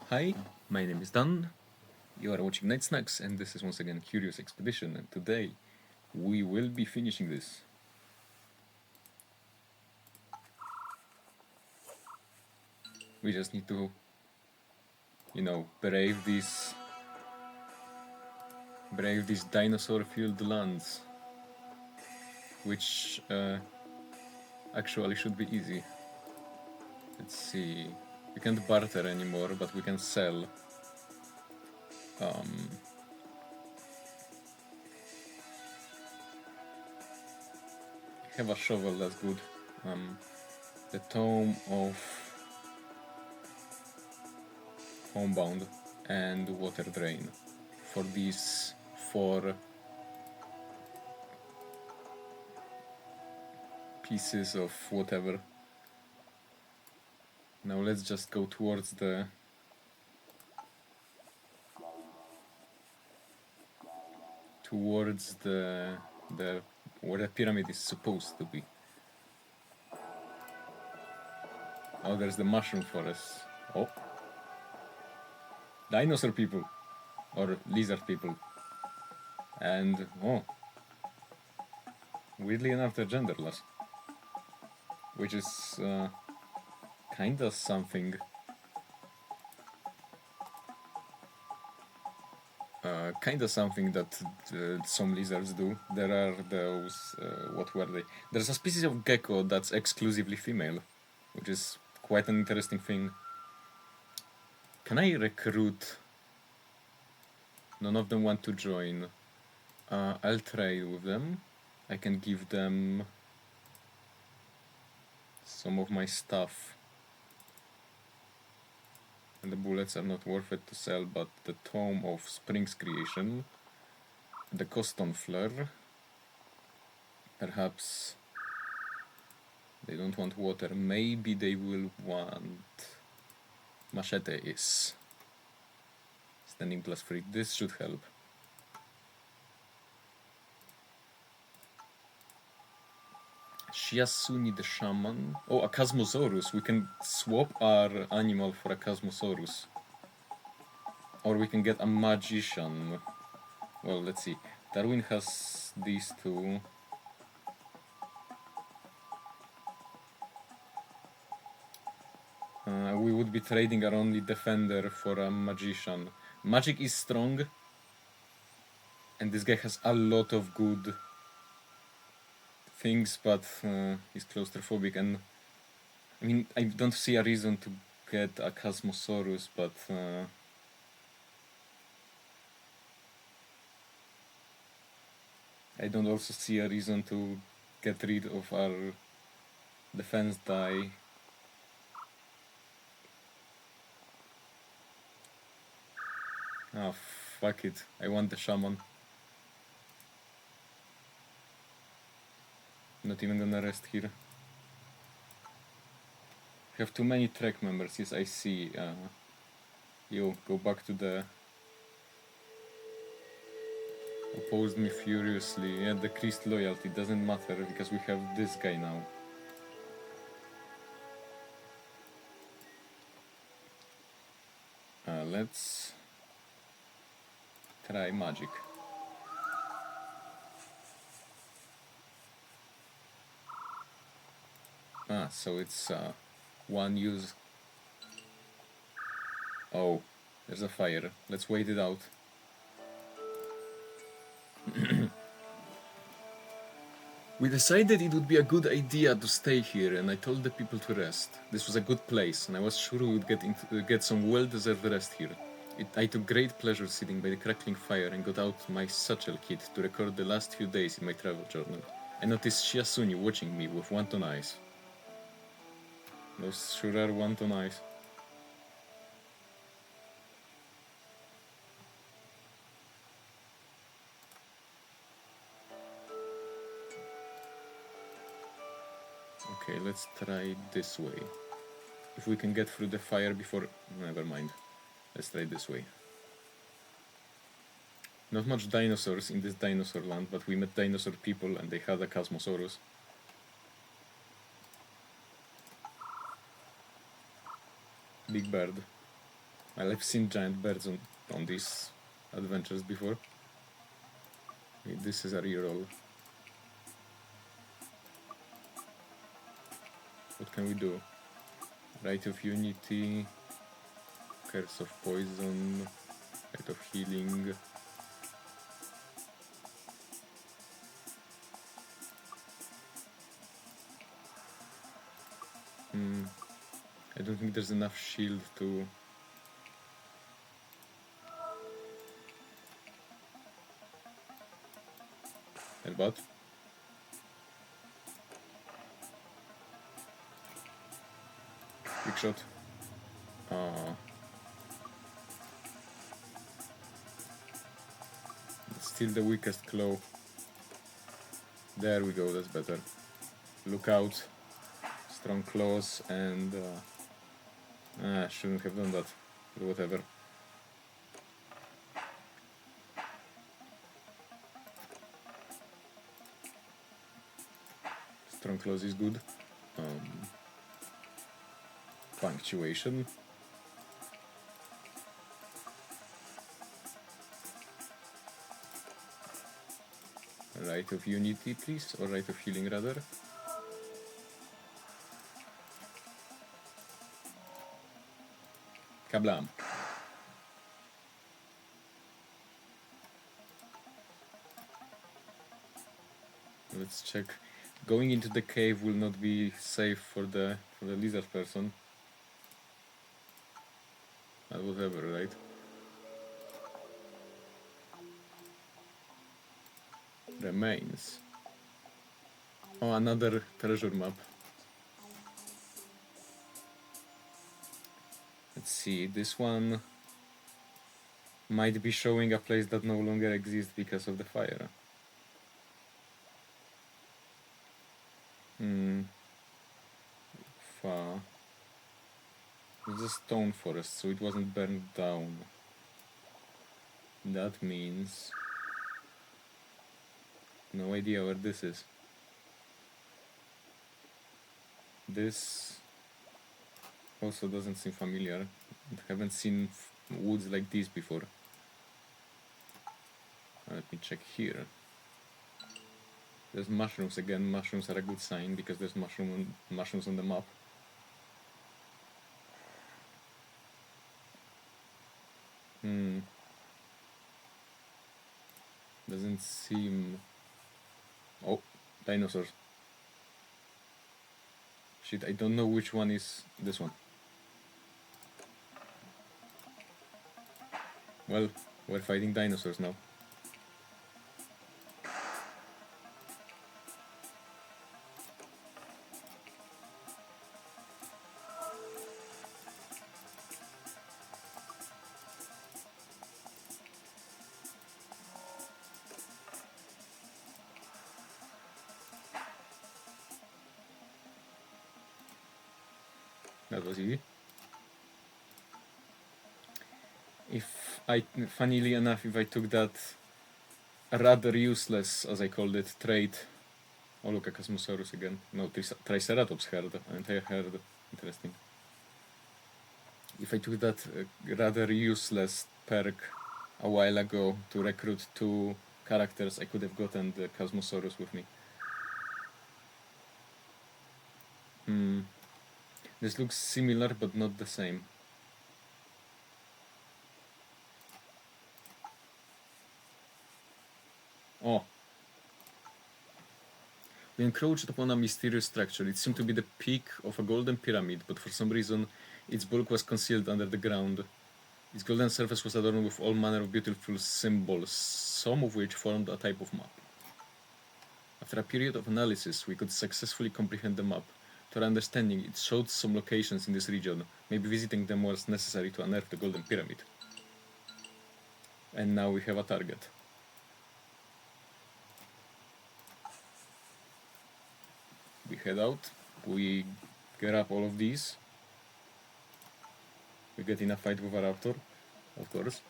Hi, my name is Dan. You are watching Night Snacks, and this is once again Curious Expedition. And today we will be finishing this. We just need to, brave these dinosaur-filled lands, which actually should be easy. Let's see. We can't barter anymore, but we can sell. Have a shovel, that's good. The Tome of Homebound and Water Drain for these four pieces of whatever. Now let's just go towards the where the pyramid is supposed to be. Oh, there's the mushroom forest. Oh, dinosaur people or lizard people. And weirdly enough, they're genderless, which is kinda something. Kinda something that some lizards do. There are those. What were they? There's a species of gecko that's exclusively female, which is quite an interesting thing. Can I recruit? None of them want to join. I'll trade with them. I can give them some of my stuff. And the bullets are not worth it to sell, but the Tome of Spring's Creation, the Coston Fleur, perhaps they don't want water, maybe they will want machetes. Standing +3, this should help. Shiasuni the Shaman. Oh, a Chasmosaurus. We can swap our animal for a Chasmosaurus. Or we can get a Magician. Well, let's see. Darwin has these two. We would be trading our only defender for a Magician. Magic is strong. And this guy has a lot of good things, but he's claustrophobic. And I mean, I don't see a reason to get a Chasmosaurus, but I don't also see a reason to get rid of our defense die. Ah, fuck it. I want the shaman. Not even gonna rest here. We have too many trek members. Yes, I see. You go back to the... Opposed me furiously. Yeah, decreased loyalty. Doesn't matter because we have this guy now. Let's try magic. So it's one use. Oh, there's a fire. Let's wait it out. We decided it would be a good idea to stay here, and I told the people to rest. This was a good place, and I was sure we would get some well-deserved rest here. I took great pleasure sitting by the crackling fire and got out my satchel kit to record the last few days in my travel journal. I noticed Shiasuni watching me with wanton eyes. Those sure are wanton eyes. Okay, let's try this way. If we can get through the fire before... Never mind. Let's try this way. Not much dinosaurs in this dinosaur land, but we met dinosaur people and they had a Chasmosaurus. Big bird. Well, I've seen giant birds on these adventures before. This is a reroll. What can we do? Rite of Unity, Curse of Poison, Rite of Healing. I don't think there's enough shield to... Headbutt. Big shot. Still the weakest claw. There we go, that's better. Look out. Strong claws and... shouldn't have done that. But whatever. Strong claws is good. Punctuation. Rite of Unity, please, or Rite of Healing, rather. Kablam. Let's check. Going into the cave will not be safe for the lizard person. But whatever, right? Remains. Oh, another treasure map. Let's see, this one might be showing a place that no longer exists because of the fire. It's a stone forest, so it wasn't burned down. That means... no idea where this is. This also doesn't seem familiar. I haven't seen woods like this before. Let me check here. There's mushrooms again. Mushrooms are a good sign because there's mushrooms on the map. Doesn't seem... oh, dinosaurs. Shit, I don't know which one is this one. Well, we're fighting dinosaurs now. That was easy. Funnily enough, if I took that rather useless, as I called it, trait... oh look, a Cosmosaurus again. No, Triceratops herd, entire herd. Interesting. If I took that rather useless perk a while ago to recruit 2 characters, I could have gotten the Cosmosaurus with me. This looks similar, but not the same. Oh. We encroached upon a mysterious structure. It seemed to be the peak of a golden pyramid, but for some reason its bulk was concealed under the ground. Its golden surface was adorned with all manner of beautiful symbols, some of which formed a type of map. After a period of analysis, we could successfully comprehend the map. To our understanding, it showed some locations in this region. Maybe visiting them was necessary to unearth the golden pyramid. And now we have a target. We head out, we grab all of these. We get in a fight with a raptor, of course.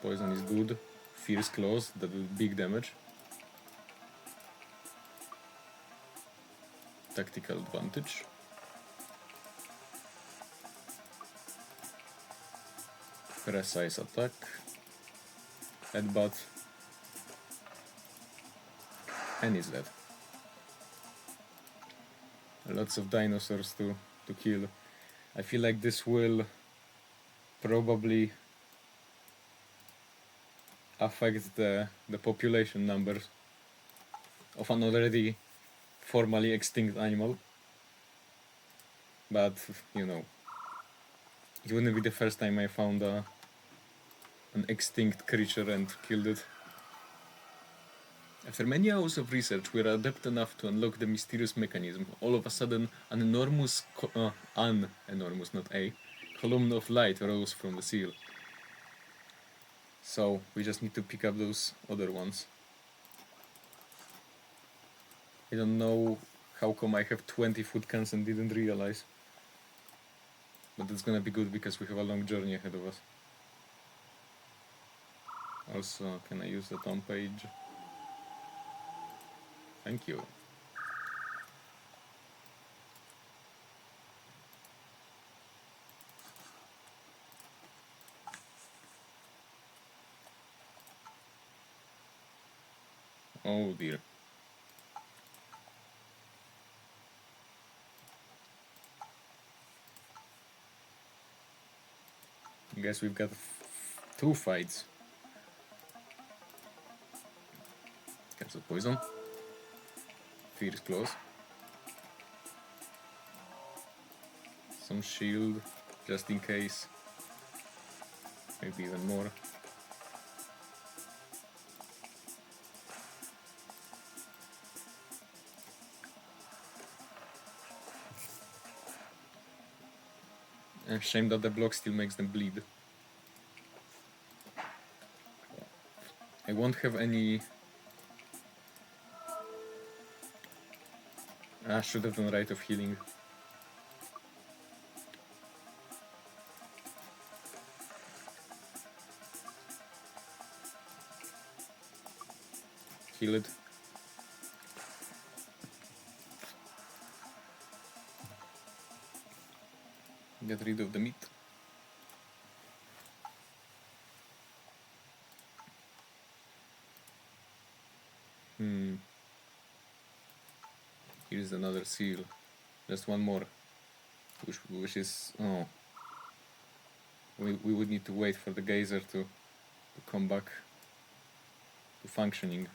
Poison is good. Fierce claws, that do big damage. Tactical advantage. Precise attack. Headbutt. And he's dead. Lots of dinosaurs to kill. I feel like this will probably affect the population numbers of an already formerly extinct animal. But, you know, it wouldn't be the first time I found an extinct creature and killed it. After many hours of research, we are adept enough to unlock the mysterious mechanism. All of a sudden, an enormous, not a, column of light rose from the seal. So, we just need to pick up those other ones. I don't know how come I have 20 food cans and didn't realize. But that's gonna be good because we have a long journey ahead of us. Also, can I use the home page? Thank you. Oh dear. I guess we've got 2 fights. Cancel poison. Fierce claws. Some shield, just in case. Maybe even more. Shame that the block still makes them bleed. I won't have any... I should have done Rite of Healing. Heal it. Get rid of the meat. Here's another seal. Just one more. Which is... oh. We would need to wait for the geyser to come back to functioning.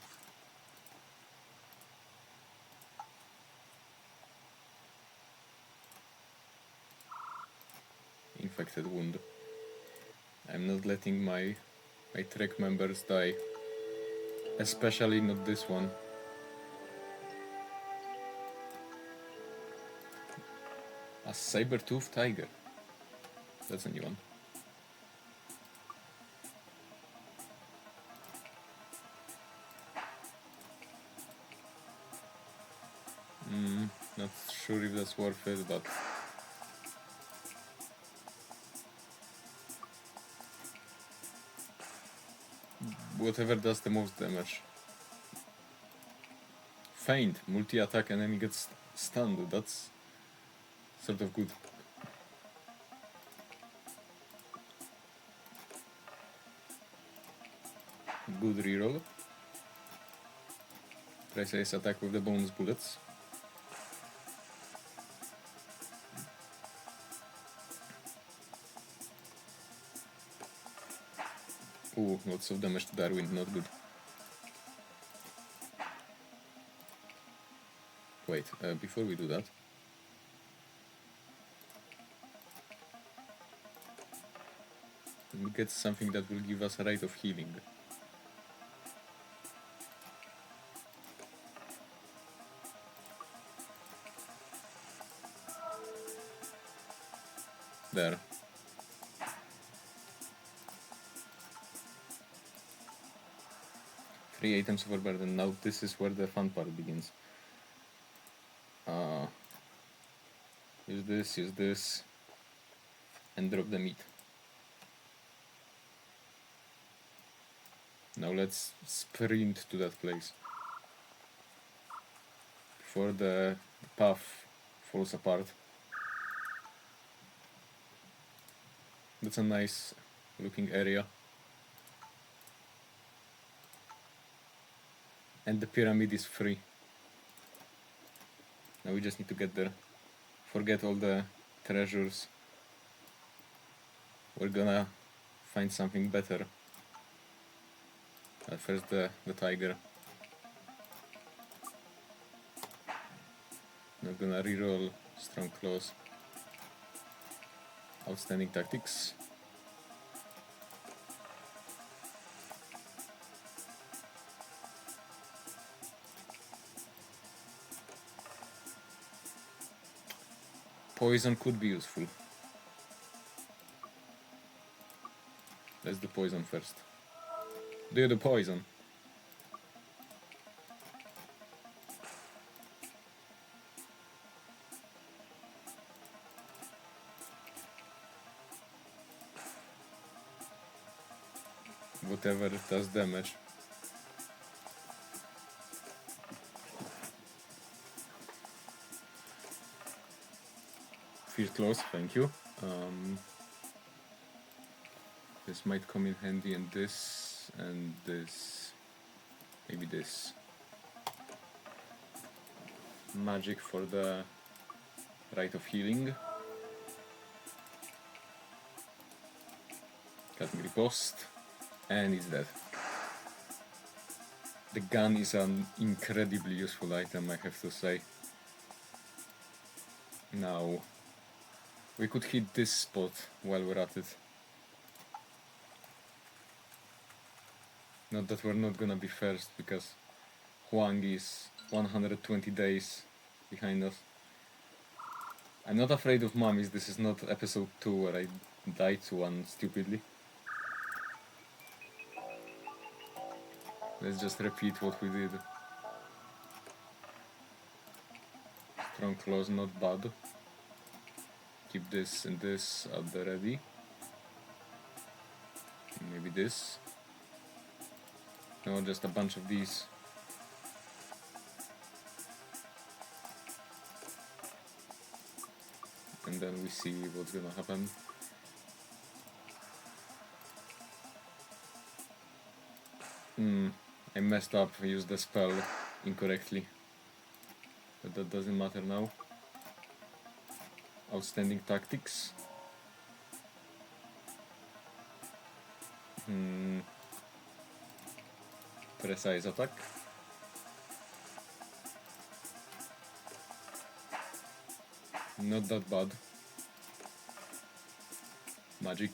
Infected wound. I'm not letting my trek members die. Especially not this one. A saber-toothed tiger. That's a new one. Not sure if that's worth it, but... whatever does the most damage. Feint. Multi-attack enemy gets stunned. That's sort of good. Good reroll. Precise attack with the bonus bullets. Ooh, lots of damage to Darwin, not good. Wait, before we do that... we get something that will give us a Rite of Healing. There. Three items overburden. Now this is where the fun part begins. Use this, and drop the meat. Now let's sprint to that place before the path falls apart. That's a nice looking area. And the pyramid is free. Now we just need to get there. Forget all the treasures. We're gonna find something better. First the tiger. Now gonna reroll strong claws. Outstanding tactics. Poison could be useful. Let's do poison first. Do you do poison? Whatever does damage. Feel close, thank you. This might come in handy, and this, maybe this. Magic for the Rite of Healing. Cutting riposte, and it's dead. The gun is an incredibly useful item, I have to say. Now, we could hit this spot while we're at it. Not that we're not gonna be first, because Huang is 120 days behind us. I'm not afraid of mummies. This is not episode 2 where I died to one stupidly. Let's just repeat what we did. Strong claws, not bad. Keep this and this at the ready. Maybe this. No, just a bunch of these. And then we see what's gonna happen. I messed up, I used the spell incorrectly. But that doesn't matter now. Outstanding tactics. Precise attack. Not that bad. Magic.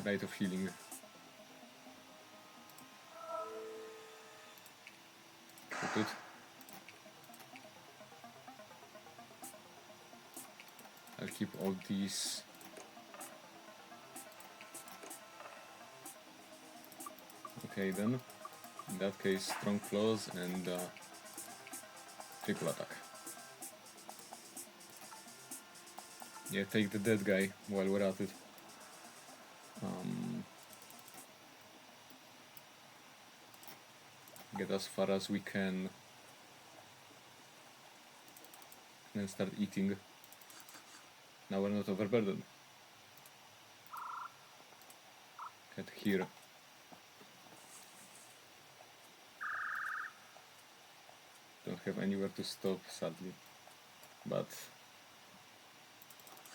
Rite of Healing. Put it. I'll keep all these. Okay then, in that case, strong claws and triple attack. Yeah, take the dead guy while we're at it. Get as far as we can and start eating. Now we're not overburdened. Cut here. Don't have anywhere to stop, sadly. But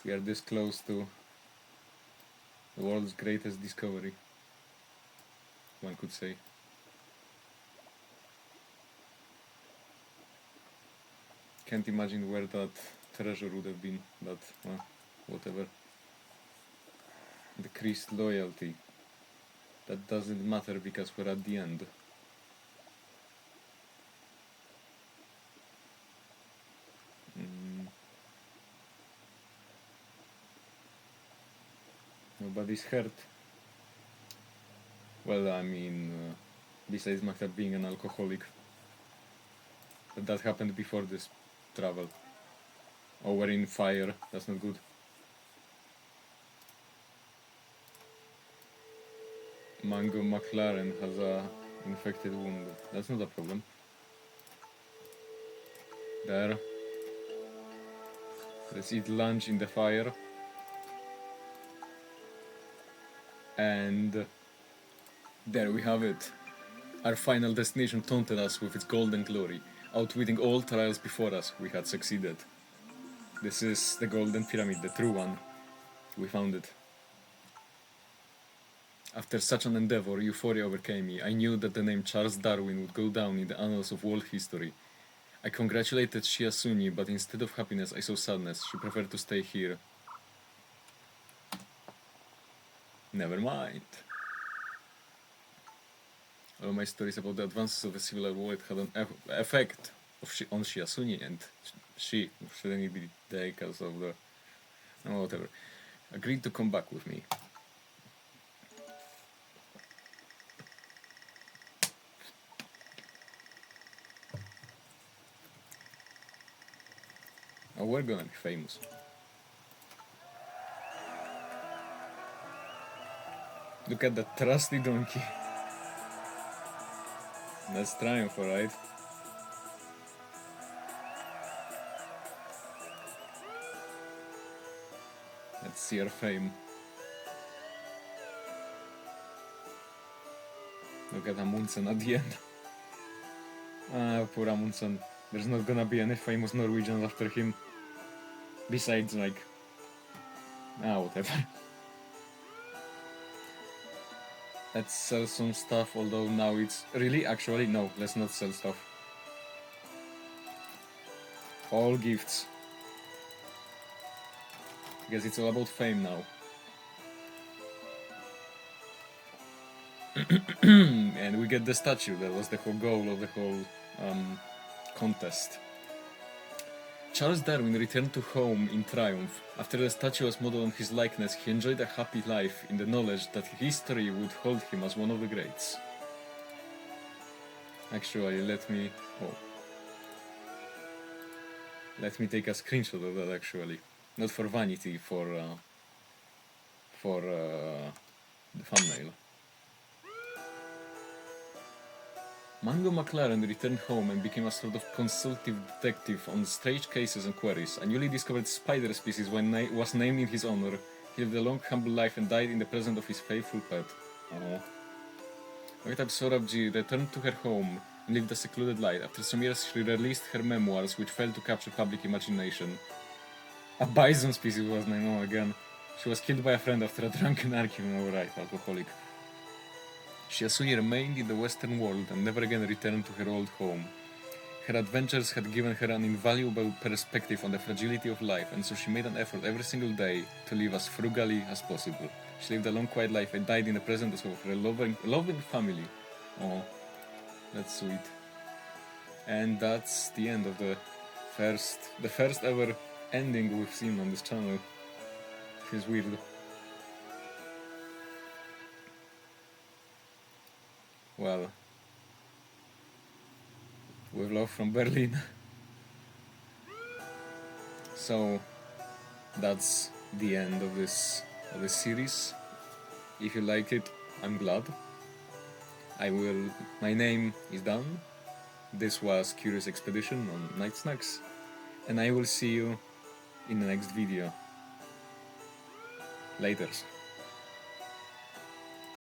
we are this close to the world's greatest discovery, one could say. Can't imagine where that treasure would have been, but well, whatever. Decreased loyalty. That doesn't matter because we're at the end. Nobody's hurt. Well, I mean, besides Maktab being an alcoholic. But that happened before this travel. Oh, we're in fire. That's not good. Mango McLaren has a infected wound. That's not a problem. There. Let's eat lunch in the fire. And there we have it. Our final destination taunted us with its golden glory. Outwitting all trials before us, we had succeeded. This is the Golden Pyramid, the true one. We found it. After such an endeavor, euphoria overcame me. I knew that the name Charles Darwin would go down in the annals of world history. I congratulated Shiasuni, but instead of happiness, I saw sadness. She preferred to stay here. Never mind. All my stories about the advances of the civil world had an effect on Shiasuni, and she, shouldn't be there because of the... oh, whatever. Agreed to come back with me. Oh, we're gonna be famous. Look at that trusty donkey. That's triumph, alright? Let's see our fame. Look at Amundsen at the end. Ah, poor Amundsen. There's not gonna be any famous Norwegians after him. Besides, like... ah, whatever. Let's sell some stuff, although now it's... really? Actually, no, let's not sell stuff. All gifts. Because it's all about fame now. And we get the statue, that was the whole goal of the whole contest. Charles Darwin returned to home in triumph. After the statue was modeled on his likeness, he enjoyed a happy life in the knowledge that history would hold him as one of the greats. Actually, let me take a screenshot of that, actually. Not for vanity, for the thumbnail. Mango McLaren returned home and became a sort of consultative detective on strange cases and queries. A newly discovered spider species was named in his honor. He lived a long, humble life and died in the presence of his faithful pet. Oh. Waitab Sorabji returned to her home and lived a secluded life. After some years, she released her memoirs, which failed to capture public imagination. A bison species was named. Oh, again. She was killed by a friend after a drunken argument. Alright, alcoholic. Shiasuni remained in the Western world and never again returned to her old home. Her adventures had given her an invaluable perspective on the fragility of life, and so she made an effort every single day to live as frugally as possible. She lived a long, quiet life and died in the presence of her loving family. Oh, that's sweet. And that's the end of the first ever ending we've seen on this channel. Feels weird. Well, with love from Berlin. So that's the end of this series. If you like it, I'm glad. My name is Dan. This was Curious Expedition on Night Snacks, and I will see you in the next video. Laters.